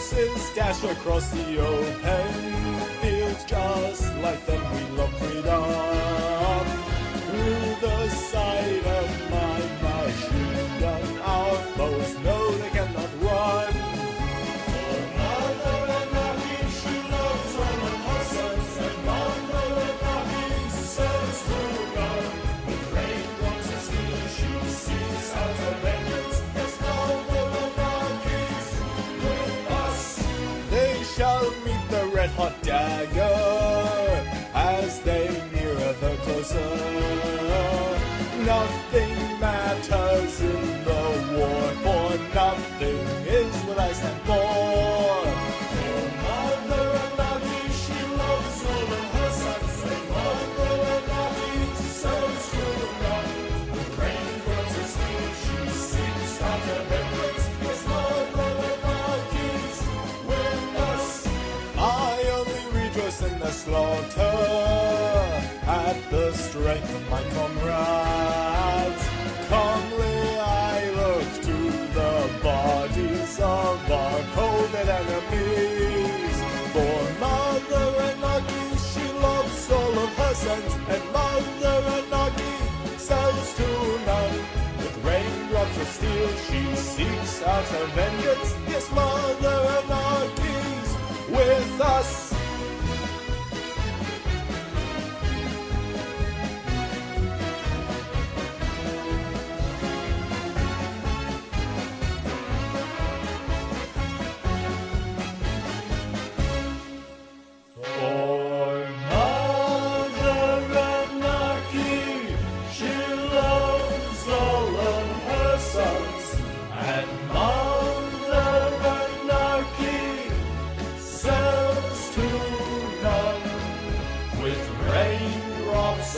horses dash across the open fields just like them. We love freedom. Through the side of my machine gun, our foes know they cannot run. For Mother Anarchy, she loves all of her sons, and Mother Anarchy serves to God. With raindrops of steel, she seeks out her vengeance. Yes, Mother Anarchy's with us. They shall meet the red-hot dagger as they near ever closer. Nothing matters in the war, for nothing is what I stand for. For Mother Anarchy, she loves all of her sons, and Mother Anarchy serves to God. With raindrops of steel, she seeks out her vengeance. Yes, Mother Anarchy's with us. I only rejoice in the slaughter at the strength of my comrades. Calmly I look to the bodies of our cold-dead enemies. For Mother Anarchy, she loves all of her sons, and Mother Anarchy sells to none. With raindrops of steel, she seeks out her vengeance. Yes, Mother Anarchy's with us.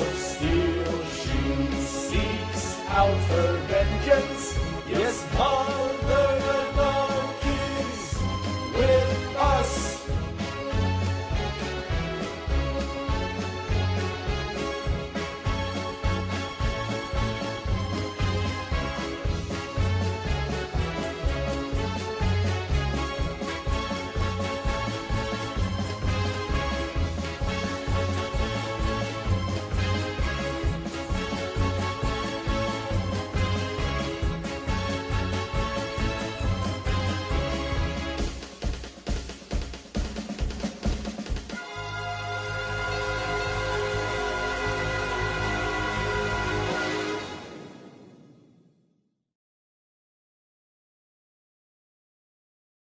Of steel, she seeks out her vengeance. Yes,